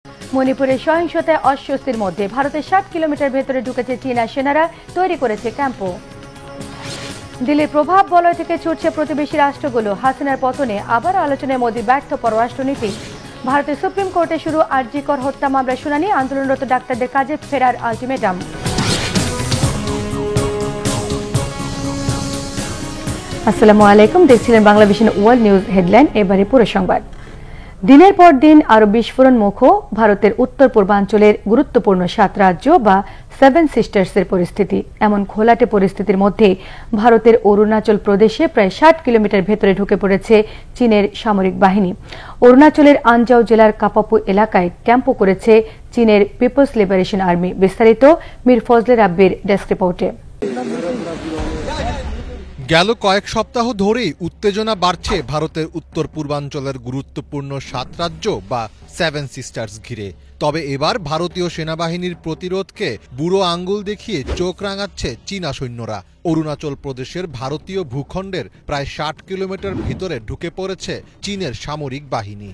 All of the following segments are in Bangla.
মণিপুরের সহিংসতায় অস্বস্তির মধ্যে ভারতের 60 কিলোমিটার ভেতরে ঢুকেছে চীনা সেনারা, তৈরি করেছে ক্যাম্পও। দিল্লির প্রভাব বলয় থেকে ছুটছে প্রতিবেশী রাষ্ট্রগুলো, হাসিনার পতনে আবার আলোচনায় মোদির ব্যর্থ পররাষ্ট্রনীতি। ভারতের সুপ্রিম কোর্টে শুরু আরজিকর হত্যা মামলার শুনানি, আন্দোলনরত ডাক্তারদের কাজে ফেরার আলটিমেটাম। আসসালামু আলাইকুম, দেখছিলেন বাংলাভিশন ওয়ার্ল্ড নিউজ হেডলাইন। এবারে পুরো সংবাদ। দিনের পর দিন আরো বিস্ফোরণ মুখো ভারতের উত্তর পূর্বাঞ্চলের গুরুত্বপূর্ণ 7 রাজ্য বা 7 সিস্টার্সের পরিস্থিতি। এমন ঘোলাটে পরিস্থিতির মধ্যে ভারতের অরুণাচল প্রদেশে প্রায় 60 কিলোমিটার ভেতরে ঢুকে পড়েছে চীনের সামরিক বাহিনী। অরুণাচলের আনজাও জেলার কাপাপু এলাকায় ক্যাম্পও করেছে চীনের পিপলস লিবারেশন আর্মি। বিস্তারিত মীর ফজলে রাব্বির ডেস্ক রিপোর্টে। গেল কয়েক সপ্তাহ ধরেই উত্তেজনা বাড়ছে ভারতের উত্তর পূর্বাঞ্চলের গুরুত্বপূর্ণ 7 রাজ্য বা 7 সিস্টার্স ঘিরে। তবে এবার ভারতীয় সেনাবাহিনীর প্রতিরোধকে বুড়ো আঙ্গুল দেখিয়ে চোখ রাঙাচ্ছে চীনা সৈন্যরা। অরুণাচল প্রদেশের ভারতীয় ভূখণ্ডের প্রায় 60 কিলোমিটার ভিতরে ঢুকে পড়েছে চীনের সামরিক বাহিনী।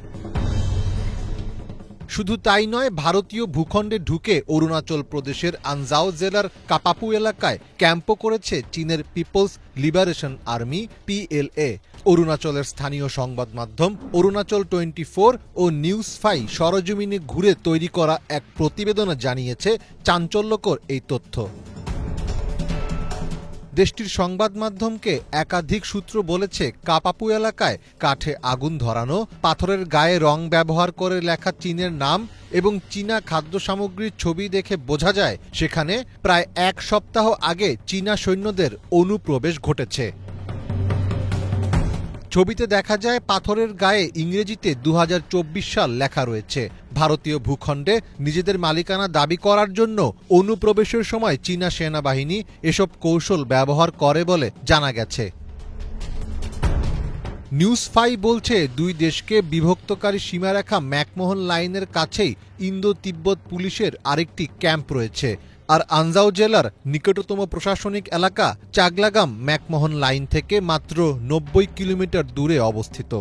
শুধু তাই নয়, ভারতীয় ভূখণ্ডে ঢুকে অরুণাচল প্রদেশের আনজাও জেলার কাপাপু এলাকায় ক্যাম্পও করেছে চীনের পিপলস লিবারেশন আর্মি PLA। অরুণাচলের স্থানীয় সংবাদ মাধ্যম অরুণাচল 24 ও নিউজ 5 সরজমিনে ঘুরে তৈরি করা এক প্রতিবেদনে জানিয়েছে চাঞ্চল্যকর এই তথ্য। দেশটির সংবাদ মাধ্যমকে একাধিক সূত্র বলেছে, কাপাপু এলাকায় কাঠে আগুন ধরানো, পাথরের গায়ে রং ব্যবহার করে লেখা চীনের নাম এবং চীনা খাদ্য সামগ্রীর ছবি দেখে বোঝা যায় সেখানে প্রায় 1 সপ্তাহ আগে চীনা সৈন্যদের অনুপ্রবেশ ঘটেছে। ছবিতে দেখা যায় পাথরের গায়ে ইংরেজিতে 2024 সাল লেখা রয়েছে। ভারতীয় ভূখণ্ডে নিজেদের মালিকানা দাবি করার জন্য অনুপ্রবেশের সময় চীনা সেনাবাহিনী এসব কৌশল ব্যবহার করে বলে জানা গেছে। নিউজ 5 বলছে, দুই দেশকে বিভক্তকারী সীমারেখা ম্যাকমোহন লাইনের কাছেই ইন্দো তিব্বত পুলিশের আরেকটি ক্যাম্প রয়েছে। আর আনজাও জেলার নিকটতম প্রশাসনিক এলাকা চাগলাগাম ম্যাকমোহন লাইন থেকে মাত্র 90 কিলোমিটার দূরে অবস্থিত।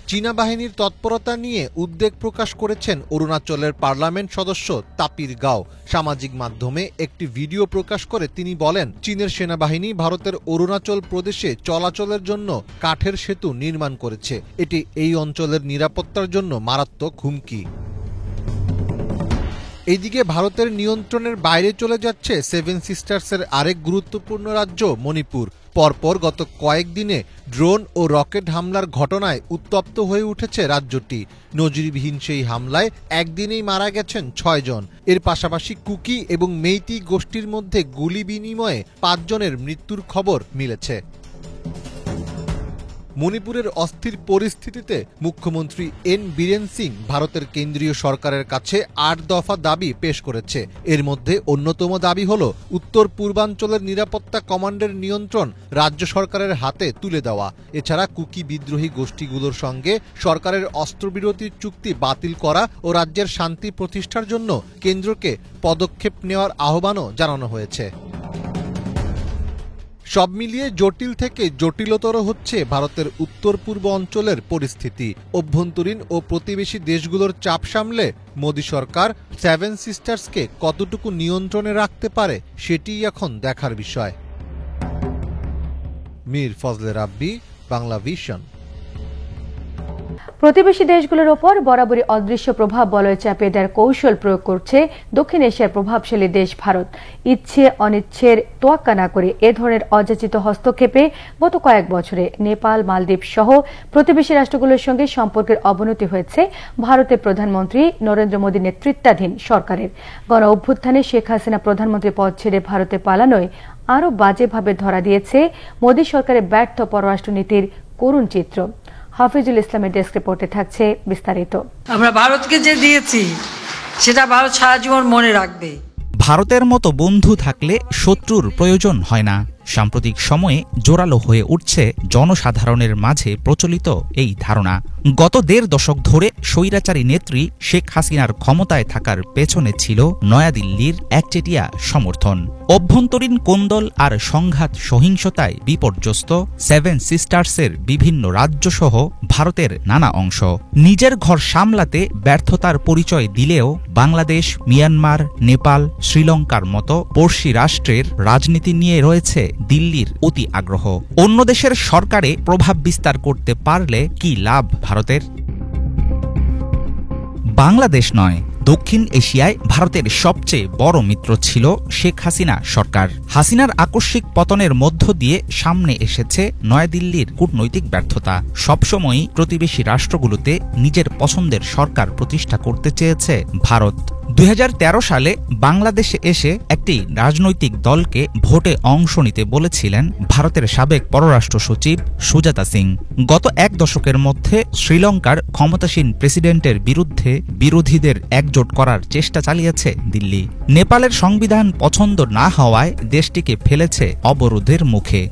চীনা বাহিনীর তৎপরতা নিয়ে উদ্বেগ প্রকাশ করেছেন অরুণাচলের পার্লামেন্ট সদস্য তাপির গাও। সামাজিক মাধ্যমে একটি ভিডিও প্রকাশ করে তিনি বলেন, চীনের সেনাবাহিনী ভারতের অরুণাচল প্রদেশে চলাচলের জন্য কাঠের সেতু নির্মাণ করেছে। এটি এই অঞ্চলের নিরাপত্তার জন্য মারাত্মক হুমকি। এইদিকে ভারতের নিয়ন্ত্রণের বাইরে চলে যাচ্ছে 7 সিস্টার্সের আরেক গুরুত্বপূর্ণ রাজ্য মণিপুর। পরপর গত কয়েকদিনে ড্রোন ও রকেট হামলার ঘটনায় উত্তপ্ত হয়ে উঠেছে রাজ্যটি। নজিরবিহীন সেই হামলায় একদিনেই মারা গেছেন 6 জন। এর পাশাপাশি কুকি এবং মেইতি গোষ্ঠীর মধ্যে গুলি বিনিময়ে 5 জনের মৃত্যুর খবর মিলেছে। মণিপুরের অস্থির পরিস্থিতিতে মুখ্যমন্ত্রী এন বীরেন সিং ভারতের কেন্দ্রীয় সরকারের কাছে 8 দফা দাবি পেশ করেছে। এর মধ্যে অন্যতম দাবি হল উত্তর পূর্বাঞ্চলের নিরাপত্তা কমান্ডের নিয়ন্ত্রণ রাজ্য সরকারের হাতে তুলে দেওয়া। এছাড়া কুকি বিদ্রোহী গোষ্ঠীগুলোর সঙ্গে সরকারের অস্ত্রবিরতির চুক্তি বাতিল করা ও রাজ্যের শান্তি প্রতিষ্ঠার জন্য কেন্দ্রকে পদক্ষেপ নেওয়ার আহ্বানও জানানো হয়েছে। সব মিলিয়ে জটিল থেকে জটিলতর হচ্ছে ভারতের উত্তর পূর্ব অঞ্চলের পরিস্থিতি। অভ্যন্তরীণ ও প্রতিবেশী দেশগুলোর চাপ সামলে মোদি সরকার 7 সিস্টার্সকে কতটুকু নিয়ন্ত্রণে রাখতে পারে সেটিই এখন দেখার বিষয়। মীর ফজলে রাব্বি, বাংলাভিশন। প্রতিবেশী দেশগুলোর ওপর বরাবরই অদৃশ্য প্রভাব বলয় চাপিয়ে দেওয়ার কৌশল প্রয়োগ করছে দক্ষিণ এশিয়ার প্রভাবশালী দেশ ভারত। ইচ্ছে অনিচ্ছের তোয়াক্কা না করে এ ধরনের অযাচিত হস্তক্ষেপে গত কয়েক বছরে নেপাল, মালদ্বীপ সহ প্রতিবেশী রাষ্ট্রগুলোর সঙ্গে সম্পর্কের অবনতি হয়েছে ভারতের প্রধানমন্ত্রী নরেন্দ্র মোদী নেতৃত্বাধীন সরকারের। গণ অভ্যুত্থানে শেখ হাসিনা প্রধানমন্ত্রী পদ ছেড়ে ভারতে পালানোয় আরও বাজেভাবে ধরা দিয়েছে মোদী সরকারের ব্যর্থ পররাষ্ট্রনীতির করুণ চিত্র। হাফিজুল ইসলামের ডেস্ক রিপোর্টে থাকছে বিস্তারিত। আমরা ভারতকে যে দিয়েছি সেটা ভারত সারা জীবন মনে রাখবে। ভারতের মতো বন্ধু থাকলে শত্রুর প্রয়োজন হয় না। সাম্প্রতিক সময়ে জোরালো হয়ে উঠছে জনসাধারণের মাঝে প্রচলিত এই ধারণা। গত ১.৫ দশক ধরে স্বৈরাচারী নেত্রী শেখ হাসিনার ক্ষমতায় থাকার পেছনে ছিল নয়াদিল্লির একচেটিয়া সমর্থন। অভ্যন্তরীণ কোন্দল আর সংঘাত সহিংসতায় বিপর্যস্ত সেভেন সিস্টার্সের বিভিন্ন রাজ্যসহ ভারতের নানা অংশ নিজের ঘর সামলাতে ব্যর্থতার পরিচয় দিলেও বাংলাদেশ, মিয়ানমার, নেপাল, শ্রীলঙ্কার মতো পড়শি রাষ্ট্রের রাজনীতি নিয়ে রয়েছে দিল্লির অতি আগ্রহ। অন্য দেশের সরকারে প্রভাব বিস্তার করতে পারলে কি লাভ ভারতের? বাংলাদেশ নয়, দক্ষিণ এশিয়ায় ভারতের সবচেয়ে বড় মিত্র ছিল শেখ হাসিনা সরকার। হাসিনার আকস্মিক পতনের মধ্য দিয়ে সামনে এসেছে নয়াদিল্লির কূটনৈতিক ব্যর্থতা। সবসময়ই প্রতিবেশী রাষ্ট্রগুলোতে নিজের পছন্দের সরকার প্রতিষ্ঠা করতে চেয়েছে ভারত। ২০১৩ সালে বাংলাদেশে এসে একটি রাজনৈতিক দলকে ভোটে অংশ নিতে বলেছিলেন ভারতের সাবেক পররাষ্ট্র সচিব সুজাতা সিং। গত ১ দশকের মধ্যে শ্রীলঙ্কার ক্ষমতাসীন প্রেসিডেন্টের বিরুদ্ধে বিরোধীদের একজোট করার চেষ্টা চালিয়েছে দিল্লি। নেপালের সংবিধান পছন্দ না হওয়ায় দেশটিকে ফেলেছে অবরোধের মুখে।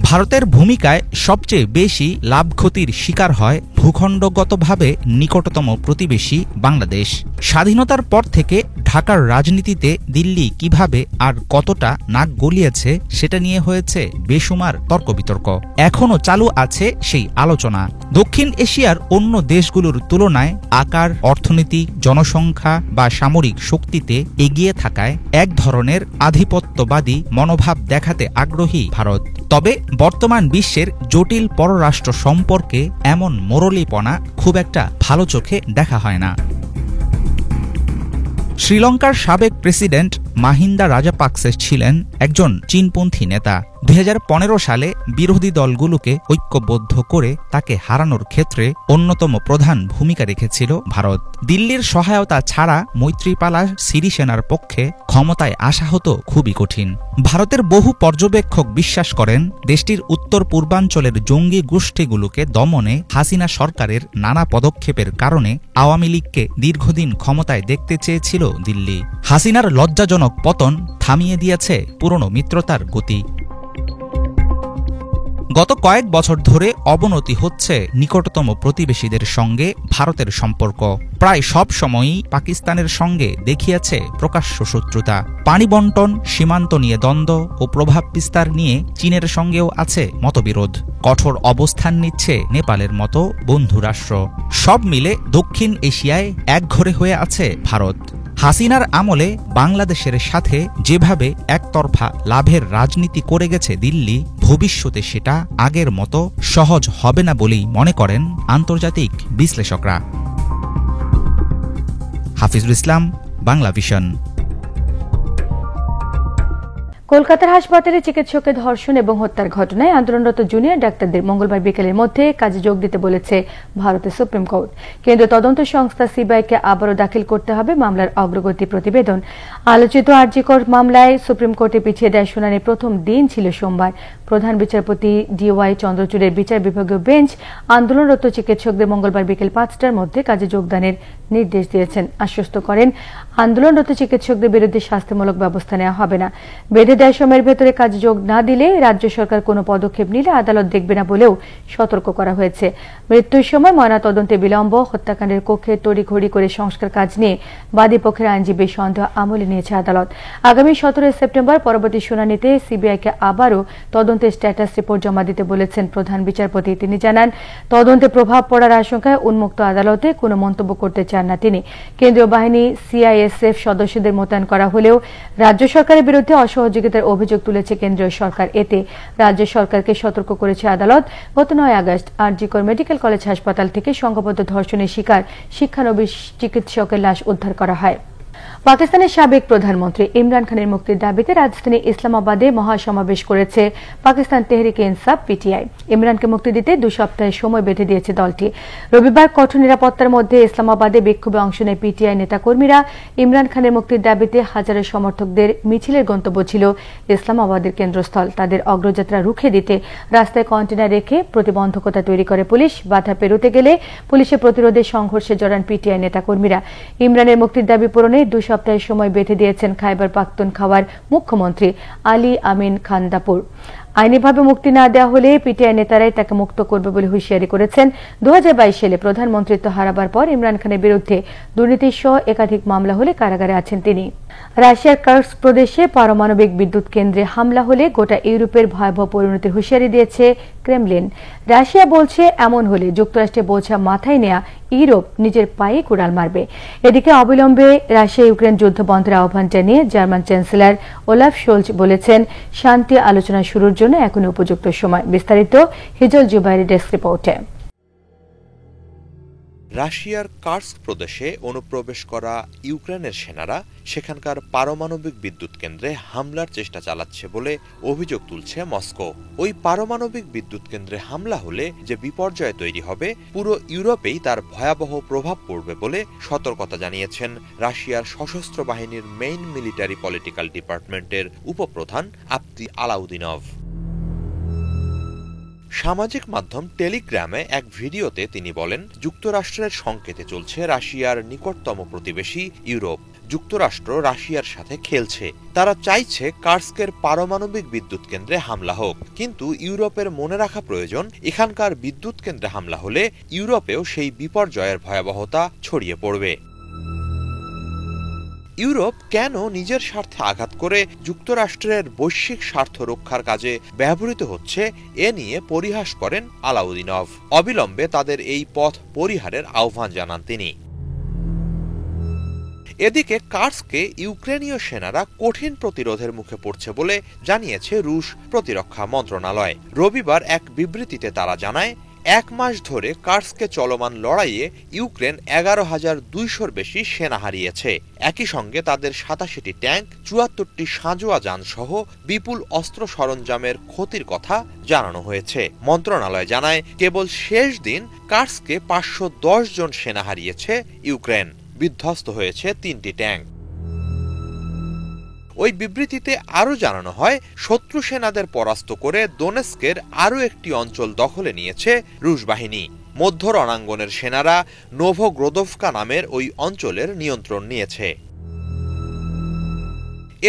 ভারতের ভূমিকায় সবচেয়ে বেশি লাভ ক্ষতির শিকার হয় ভূখণ্ডগতভাবে নিকটতম প্রতিবেশী বাংলাদেশ। স্বাধীনতার পর থেকে ঢাকার রাজনীতিতে দিল্লি কিভাবে আর কতটা নাক গলিয়েছে সেটা নিয়ে হয়েছে বেসুমার তর্ক-বিতর্ক। এখনও চালু আছে সেই আলোচনা। দক্ষিণ এশিয়ার অন্য দেশগুলোর তুলনায় আকার, অর্থনীতি, জনসংখ্যা বা সামরিক শক্তিতে এগিয়ে থাকায় এক ধরনের আধিপত্যবাদী মনোভাব দেখাতে আগ্রহী ভারত। তবে বর্তমান বিশ্বের জটিল পররাষ্ট্র সম্পর্কে এমন মোরলীপনা খুব একটা ভালো চোখে দেখা হয় না। শ্রীলঙ্কার সাবেক প্রেসিডেন্ট মাহিন্দা রাজাপাকসে ছিলেন একজন চীনপন্থী নেতা। ২০১৫ সালে বিরোধী দলগুলোকে ঐক্যবদ্ধ করে তাকে হারানোর ক্ষেত্রে অন্যতম প্রধান ভূমিকা রেখেছিল ভারত। দিল্লির সহায়তা ছাড়া মৈত্রীপালা সিরিসেনার পক্ষে ক্ষমতায় আসা হতো খুবই কঠিন। ভারতের বহু পর্যবেক্ষক বিশ্বাস করেন দেশটির উত্তর পূর্বাঞ্চলের জঙ্গি গোষ্ঠীগুলোকে দমনে হাসিনা সরকারের নানা পদক্ষেপের কারণে আওয়ামী লীগকে দীর্ঘদিন ক্ষমতায় দেখতে চেয়েছিল দিল্লি। হাসিনার লজ্জাজনক পতন থামিয়ে দিয়েছে পুরনো মিত্রতার গতি। গত কয়েক বছর ধরে অবনতি হচ্ছে নিকটতম প্রতিবেশীদের সঙ্গে ভারতের সম্পর্ক। প্রায় সব সময়ই পাকিস্তানের সঙ্গে দেখিয়েছে প্রকাশ্য শত্রুতা। পানি বন্টন, সীমান্ত নিয়ে দ্বন্দ্ব ও প্রভাব বিস্তার নিয়ে চীনের সঙ্গেও আছে মতবিরোধ। কঠোর অবস্থান নিচ্ছে নেপালের মতো বন্ধু রাষ্ট্র। সব মিলে দক্ষিণ এশিয়ায় একঘরে হয়ে আছে ভারত। হাসিনার আমলে বাংলাদেশের সাথে যেভাবে একতরফা লাভের রাজনীতি করে গেছে দিল্লি, ভবিষ্যতে সেটা আগের মতো সহজ হবে না বলেই মনে করেন আন্তর্জাতিক বিশ্লেষকরা। হাফিজুল ইসলাম, বাংলা ভিশন। কলকাতার হাসপাতালে চিকিৎসকের ধর্ষণ এবং হত্যার ঘটনায় আন্দোলনরত জুনিয়র ডাক্তারদের মঙ্গলবার বিকেলের মধ্যে কাজে যোগ দিতে বলেছে ভারতের সুপ্রিম কোর্ট। কেন্দ্রীয় তদন্ত সংস্থা সিবিআইকে আবারও দাখিল করতে হবে মামলার অগ্রগতি প্রতিবেদন। আলোচিত আরজিকর মামলায় সুপ্রিম কোর্টে পিছিয়ে দেয় শুনানির প্রথম দিন ছিল সোমবার। প্রধান বিচারপতি ডিওয়াই চন্দ্রচূড়ের বিচার বিভাগীয় বেঞ্চ আন্দোলনরত চিকিৎসকদের মঙ্গলবার বিকেল ৫টার মধ্যে কাজে যোগদানের নির্দেশ দিয়েছেন। আশ্বস্ত করেন আন্দোলনরত চিকিৎসকদের বিরুদ্ধে শাস্তিমূলক ব্যবস্থা নেওয়া হবে না। বেঁধে দেয় সময়ের ভেতরে কাজে যোগ না দিলে রাজ্য সরকার কোনো পদক্ষেপ নিলে আদালত দেখবে না বলেও সতর্ক করা হয়েছে। মৃত্যুর সময় ময়নাতদন্তে বিলম্ব, হত্যাকাণ্ডের কক্ষে তড়িঘড়ি করে সংস্কার কাজ নিয়ে বাদী পক্ষের আইনজীবীর সন্দেহ আমলে নিয়েছে আদালত। আগামী ১৭ সেপ্টেম্বর পরবর্তী শুনানিতে সিবিআইকে আবারও তদন্তের স্ট্যাটাস রিপোর্ট জমা দিতে বলেছেন প্রধান বিচারপতি। তিনি জানান, তদন্তে প্রভাব পড়ার আশঙ্কায় উন্মুক্ত আদালতে কোনো মন্তব্য করতে চান না তিনি। কেন্দ্রীয় বাহিনী সিআইএসএফ সদস্যদের মোতায়েন করা হলেও রাজ্য সরকারের বিরুদ্ধে অসহযোগিতার অভিযোগ তুলেছে কেন্দ্রীয় সরকার। এতে রাজ্য সরকারকে সতর্ক করেছে আদালত। গত ৯ আগস্ট আরজিকর মেডিকেল কলেজ হাসপাতাল থেকে সংঘবদ্ধ ধর্ষণের শিকার শিক্ষানবিশ চিকিৎসকের লাশ উদ্ধার করা হয়। পাকিস্তানের সাবেক প্রধানমন্ত্রী ইমরান খানের মুক্তির দাবিতে রাজধানী ইসলামাবাদে মহাসমাবেশ করেছে পাকিস্তান তেহরিকে ইনসাফ পিটিআই। ইমরানকে মুক্তি দিতে ২ সপ্তাহের সময় বেঁধে দিয়েছে দলটি। রবিবার কঠোর নিরাপত্তার মধ্যে ইসলামাবাদে বিক্ষোভে অংশ নেয় পিটিআই নেতাকর্মীরা। ইমরান খানের মুক্তির দাবিতে হাজারো সমর্থকদের মিছিলের গন্তব্য ছিল ইসলামাবাদের কেন্দ্রস্থল। তাদের অগ্রযাত্রা রুখে দিতে রাস্তায় কন্টেনার রেখে প্রতিবন্ধকতা তৈরি করে পুলিশ। বাধা পেরোতে গেলে পুলিশের প্রতিরোধে সংঘর্ষে জড়ান পিটিআই নেতাকর্মীরা। ইমরানের মুক্তির দাবি পূরণে 2 সপ্তাহের সময় বেঁধে দিয়েছেন খাইবার পাখতুনখাওয়ার মুখ্যমন্ত্রী আলী আমিন খান দাপুর। আইনিভাবে মুক্তি না দেওয়া হলে পিটিআই নেতারাই তাকে মুক্ত করবে বলে হুঁশিয়ারি করেছেন। 2022 সালে প্রধানমন্ত্রিত্ব হারাবার পর ইমরান খানের বিরুদ্ধে দুর্নীতি সহ একাধিক মামলা হলে কারাগারে আছেন তিনি। রাশিয়ার কার্স্ক প্রদেশে পারমাণবিক বিদ্যুৎ কেন্দ্রে হামলা হলে গোটা ইউরোপের ভয়াবহ পরিণতির হুঁশিয়ারি দিয়েছে ক্রেমলিন। রাশিয়া বলছে এমন হলে যুক্তরাষ্ট্রের বোঝা মাথায় নেয়া ইউরোপ নিজের পায়ে কুড়াল মারবে। এদিকে অবিলম্বে রাশিয়া ইউক্রেন যুদ্ধ বন্ধের আহ্বান জানিয়ে জার্মান চ্যান্সেলর ওলাফ শোলজ বলেছেন, শান্তি আলোচনা শুরুর জন্য এখন উপযুক্ত সময়। বিস্তারিত হিজল জুবাইরের ডেস্ক রিপোর্টে। রাশিয়ার কার্স্ক প্রদেশে অনুপ্রবেশ করা ইউক্রেনের সেনারা সেখানকার পারমাণবিক বিদ্যুৎ কেন্দ্রে হামলার চেষ্টা চালাচ্ছে বলে অভিযোগ তুলছে মস্কো। ওই পারমাণবিক বিদ্যুৎ কেন্দ্রে হামলা হলে যে বিপর্যয় তৈরি হবে পুরো ইউরোপেই তার ভয়াবহ প্রভাব পড়বে বলে সতর্কতা জানিয়েছেন রাশিয়ার সশস্ত্র বাহিনীর মেইন মিলিটারি পলিটিক্যাল ডিপার্টমেন্টের উপপ্রধান আপ্তি আলাউদ্দিনভ। সামাজিক মাধ্যম টেলিগ্রামে এক ভিডিওতে তিনি বলেন, যুক্তরাষ্ট্রের সংকেতে চলছে রাশিয়ার নিকটতম প্রতিবেশী ইউরোপ। যুক্তরাষ্ট্র রাশিয়ার সাথে খেলছে, তারা চাইছে কার্স্কের পারমাণবিক বিদ্যুৎ কেন্দ্রে হামলা হোক, কিন্তু ইউরোপের মনে রাখা প্রয়োজন এখানকার বিদ্যুৎ কেন্দ্রে হামলা হলে ইউরোপেও সেই বিপর্যয়ের ভয়াবহতা ছড়িয়ে পড়বে। ইউরোপ কেন নিজের স্বার্থে আঘাত করে যুক্তরাষ্ট্রের বৈশ্বিক স্বার্থ রক্ষার কাজে ব্যবহৃত হচ্ছে এ নিয়ে পরিহাস করেন আলাউদ্দিনভ। অবিলম্বে তাদের এই পথ পরিহারের আহ্বান জানান তিনি। এদিকে কার্স্কে ইউক্রেনীয় সেনারা কঠিন প্রতিরোধের মুখে পড়ছে বলে জানিয়েছে রুশ প্রতিরক্ষা মন্ত্রণালয়। রবিবার এক বিবৃতিতে তারা জানায়, 1 মাস ধরে কার্স্কে চলমান লড়াইয়ে ইউক্রেন 11,200-র বেশি সেনা হারিয়েছে। একই সঙ্গে তাদের 87টি ট্যাঙ্ক, 74টি সাঁজোয়া যান সহ বিপুল অস্ত্র সরঞ্জামের ক্ষতির কথা জানানো হয়েছে। মন্ত্রণালয় জানায়, কেবল শেষ দিন কার্স্কে 510 জন সেনা হারিয়েছে ইউক্রেন। বিধ্বস্ত হয়েছে 3টি ট্যাঙ্ক। ওই বিবৃতিতে আরও জানানো হয়, শত্রু সেনাদের পরাস্ত করে দোনেস্কের আরও একটি অঞ্চল দখলে নিয়েছে রুশ বাহিনী। মধ্য রণাঙ্গনের সেনারা নোভোগ্রোদোভকা নামের ওই অঞ্চলের নিয়ন্ত্রণ নিয়েছে।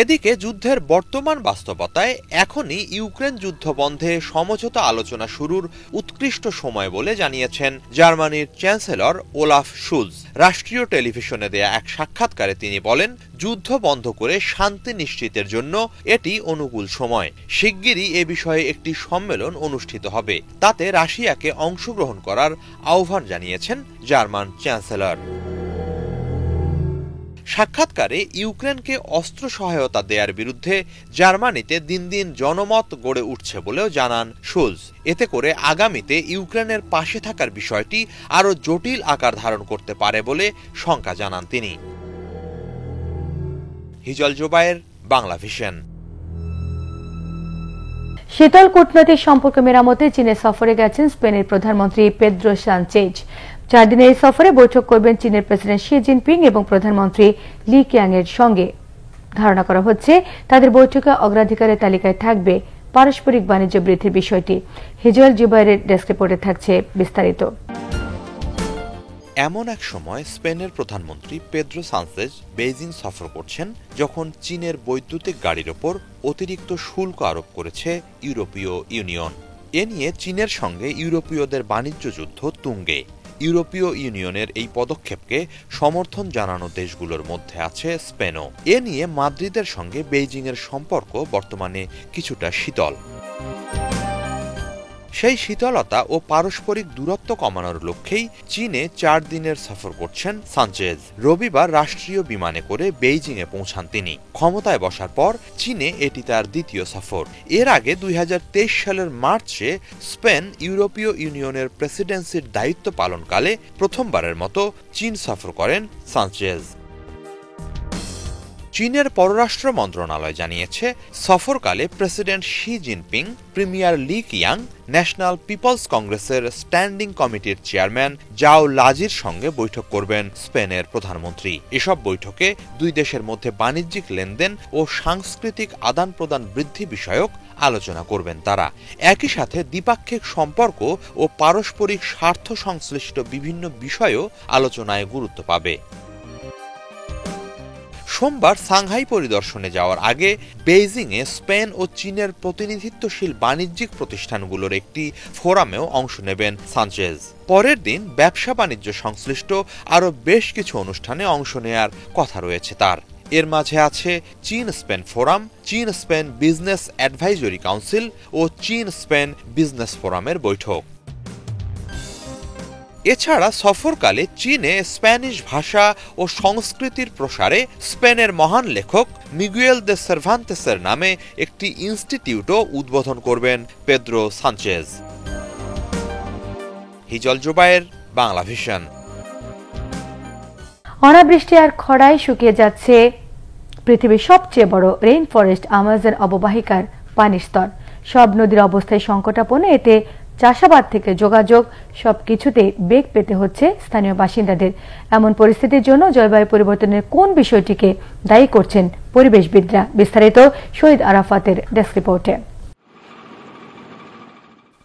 এদিকে যুদ্ধের বর্তমান বাস্তবতায় এখনই ইউক্রেন যুদ্ধ বন্ধে সমঝোতা আলোচনা শুরুর উৎকৃষ্ট সময় বলে জানিয়েছেন জার্মানির চ্যান্সেলর ওলাফ শোলজ। রাষ্ট্রীয় টেলিভিশনে দেয়া এক সাক্ষাৎকারে তিনি বলেন, যুদ্ধ বন্ধ করে শান্তি নিশ্চিতের জন্য এটি অনুকূল সময়। শিগগিরই এ বিষয়ে একটি সম্মেলন অনুষ্ঠিত হবে, তাতে রাশিয়াকে অংশগ্রহণ করার আহ্বান জানিয়েছেন জার্মান চ্যান্সেলর। সাক্ষাৎকারে ইউক্রেনকে অস্ত্র সহায়তা দেওয়ার বিরুদ্ধে জার্মানিতে দিন দিন জনমত গড়ে উঠছে বলেও জানান শোলজ। এতে করে আগামীতে ইউক্রেনের পাশে থাকার বিষয়টি আরও জটিল আকার ধারণ করতে পারে বলে শঙ্কা জানান তিনি। হিজল জুবাইর, বাংলা ভিশন। শীতল কূটনৈতিক সম্পর্ক মেরামতে চীনে সফরে গেছেন স্পেনের প্রধানমন্ত্রী পেদ্রো সানচেজ। 4 দিনের এই সফরে বৈঠক করবেন চীনের প্রেসিডেন্ট শি জিনপিং এবং প্রধানমন্ত্রী লি কিয়াং এর সঙ্গে। ধারণা করা হচ্ছে তাদের বৈঠকে অগ্রাধিকারের তালিকায় থাকবে পারস্পরিক বাণিজ্য বৃদ্ধির বিষয়টি। হিজল জুবাইরের ডেস্ক রিপোর্টে থাকছে বিস্তারিত। এমন এক সময় স্পেনের প্রধানমন্ত্রী পেদ্রো সানচেজ বেইজিং সফর করছেন, যখন চীনের বৈদ্যুতিক গাড়ির ওপর অতিরিক্ত শুল্ক আরোপ করেছে ইউরোপীয় ইউনিয়ন। এ নিয়ে চীনের সঙ্গে ইউরোপীয়দের বাণিজ্য যুদ্ধ তুঙ্গে। ইউরোপীয় ইউনিয়নের এই পদক্ষেপকে সমর্থন জানানো দেশগুলোর মধ্যে আছে স্পেনও। এ নিয়ে মাদ্রিদের সঙ্গে বেইজিংয়ের সম্পর্ক বর্তমানে কিছুটা শীতল। সেই শীতলতা ও পারস্পরিক দূরত্ব কমানোর লক্ষ্যেই চীনে 4 দিনের সফর করছেন সানচেজ। রবিবার রাষ্ট্রীয় বিমানে করে বেইজিংয়ে পৌঁছান তিনি। ক্ষমতায় বসার পর চীনে এটি তার দ্বিতীয় সফর। এর আগে 2023 সালের মার্চে স্পেন ইউরোপীয় ইউনিয়নের প্রেসিডেন্সির দায়িত্ব পালনকালে প্রথমবারের মতো চীন সফর করেন সানচেজ। চীনের পররাষ্ট্র মন্ত্রণালয় জানিয়েছে, সফরকালে প্রেসিডেন্ট শি জিনপিং, প্রিমিয়ার লি কিয়াং, ন্যাশনাল পিপলস কংগ্রেসের স্ট্যান্ডিং কমিটির চেয়ারম্যান জাও লাজির সঙ্গে বৈঠক করবেন স্পেনের প্রধানমন্ত্রী। এসব বৈঠকে দুই দেশের মধ্যে বাণিজ্যিক লেনদেন ও সাংস্কৃতিক আদান প্রদান বৃদ্ধি বিষয়ক আলোচনা করবেন তারা। একই সাথে দ্বিপাক্ষিক সম্পর্ক ও পারস্পরিক স্বার্থ সংশ্লিষ্ট বিভিন্ন বিষয়ও আলোচনায় গুরুত্ব পাবে। সোমবার সাংহাই পরিদর্শনে যাওয়ার আগে বেইজিংয়ে স্পেন ও চীনের প্রতিনিধিত্বশীল বাণিজ্যিক প্রতিষ্ঠানগুলোর একটি ফোরামেও অংশ নেবেন সানচেজ। পরের দিন ব্যবসা বাণিজ্য সংশ্লিষ্ট আরও বেশ কিছু অনুষ্ঠানে অংশ নেয়ার কথা রয়েছে তার। এর মাঝে আছে চীন স্পেন ফোরাম, চীন স্পেন বিজনেস অ্যাডভাইজরি কাউন্সিল ও চীন স্পেন বিজনেস ফোরামের বৈঠক। এছাড়া সফরকালে চীনে স্প্যানিশ ভাষা ও সংস্কৃতির প্রসারে স্পেনের মহান লেখক মিগুয়েল দে সার্ভান্তেসের নামে একটি ইনস্টিটিউটও উদ্বোধন করবেন Pedro Sanchez. Hijol Zubayer, Bangla Vision. অনাবৃষ্টি আর খরায় শুকিয়ে যাচ্ছে পৃথিবীর সবচেয়ে বড় রেইন ফরেস্ট আমাজন অববাহিকার পানির স্তর। সব নদীর অবস্থায় সংকটাপন্ন, এতে চাষাবাদ থেকে যোগাযোগ সবকিছুতে বেগ পেতে হচ্ছে স্থানীয় বাসিন্দাদের। এমন পরিস্থিতির জন্য জলবায়ু পরিবর্তনের কোন বিষয়টিকে দায়ী করছেন পরিবেশবিদরা? বিস্তারিত শহীদ আরাফাতের ডেস্ক রিপোর্টে।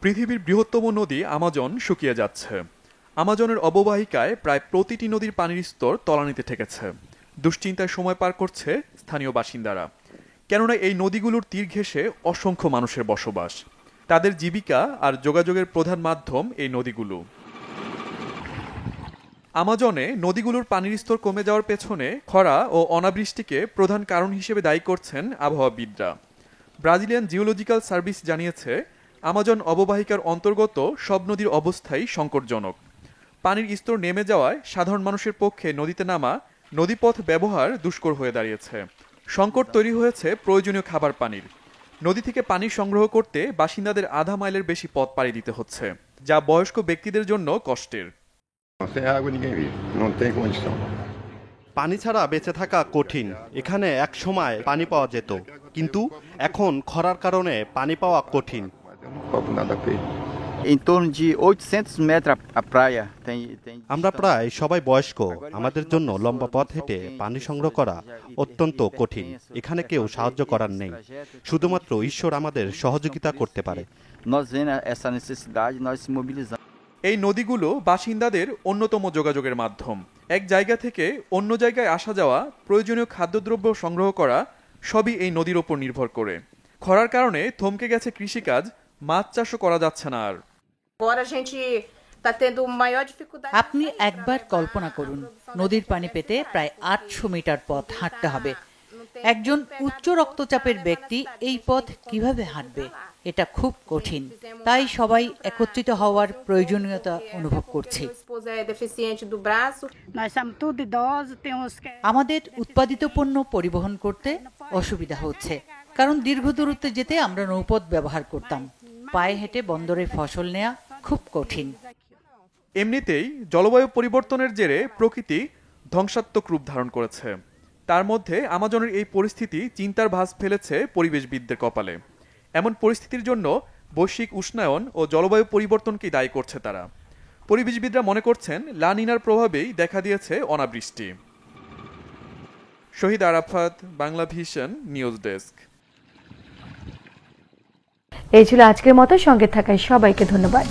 পৃথিবীর বৃহত্তম নদী আমাজন শুকিয়ে যাচ্ছে। আমাজনের অববাহিকায় প্রায় প্রতিটি নদীর পানির স্তর তলানিতে ঠেকেছে। দুশ্চিন্তায় সময় পার করছে স্থানীয় বাসিন্দারা, কেননা এই নদীগুলোর তীর ঘেঁষে অসংখ্য মানুষের বসবাস। তাদের জীবিকা আর যোগাযোগের প্রধান মাধ্যম এই নদীগুলো। আমাজনে নদীগুলোর পানির স্তর কমে যাওয়ার পেছনে খরা ও অনাবৃষ্টিকে প্রধান কারণ হিসেবে দায়ী করছেন আবহাওয়াবিদরা। ব্রাজিলিয়ান জিওলজিক্যাল সার্ভিস জানিয়েছে, আমাজন অববাহিকার অন্তর্গত সব নদীর অবস্থাই সংকটজনক। পানির স্তর নেমে যাওয়ায় সাধারণ মানুষের পক্ষে নদীতে নামা, নদীপথ ব্যবহার দুষ্কর হয়ে দাঁড়িয়েছে। সংকট তৈরি হয়েছে প্রয়োজনীয় খাবার পানির। নদী থেকে পানি সংগ্রহ করতে বাসিন্দাদের আধা মাইলের বেশি পথ পাড়ি দিতে হচ্ছে, যা বয়স্ক ব্যক্তিদের জন্য কষ্টের। পানি ছাড়া বেঁচে থাকা কঠিন। এখানে এক সময় পানি পাওয়া যেত, কিন্তু এখন খরার কারণে পানি পাওয়া কঠিন। আমরা প্রায় সবাই বয়স্ক। আমাদের জন্য লম্বা পথ হেঁটে পানি সংগ্রহ করা অত্যন্ত কঠিন। এখানে কেউ সাহায্য করার নেই, শুধুমাত্র ঈশ্বর আমাদের সহযোগিতা করতে পারে। এই নদীগুলো বাসিন্দাদের অন্যতম যোগাযোগের মাধ্যম। এক জায়গা থেকে অন্য জায়গায় আসা যাওয়া, প্রয়োজনীয় খাদ্যদ্রব্য সংগ্রহ করা সবই এই নদীর ওপর নির্ভর করে। খরার কারণে থমকে গেছে কৃষিকাজ, মাছ চাষও করা যাচ্ছে না আর। আপনি একবার কল্পনা করুন, নদীর পানি পেতে প্রায় 800 মিটার পথ হাঁটতে হবে। একজন উচ্চ রক্তচাপের ব্যক্তি এই পথ কিভাবে হাঁটবে? এটা খুব কঠিন। তাই সবাই একত্রিত হওয়ার প্রয়োজনীয়তা অনুভব করছে। আমাদের উৎপাদিত পণ্য পরিবহন করতে অসুবিধা হচ্ছে, কারণ দীর্ঘ দূরত্বে যেতে আমরা নৌপথ ব্যবহার করতাম। পায়ে হেঁটে বন্দরে ফসল নেওয়া খুব কঠিন। এমনিতেই জলবায়ু পরিবর্তনের জেরে প্রকৃতি ধ্বংসাত্মক রূপ ধারণ করেছে। তার মধ্যে আমাজনের এই পরিস্থিতি চিন্তার ভাঁজ ফেলেছে পরিবেশবিদদের কপালে। এমন পরিস্থিতির জন্য বৈশ্বিক উষ্ণায়ন ও জলবায়ু পরিবর্তনকেই দায়ী করছে তারা। পরিবেশবিদরা মনে করছেন, লা নিনার প্রভাবেই দেখা দিয়েছে অনাবৃষ্টি। Shahid Arafat, Bangla Vision news desk. এই ছিল আজকের মতো। সঙ্গে থাকায় সবাইকে ধন্যবাদ।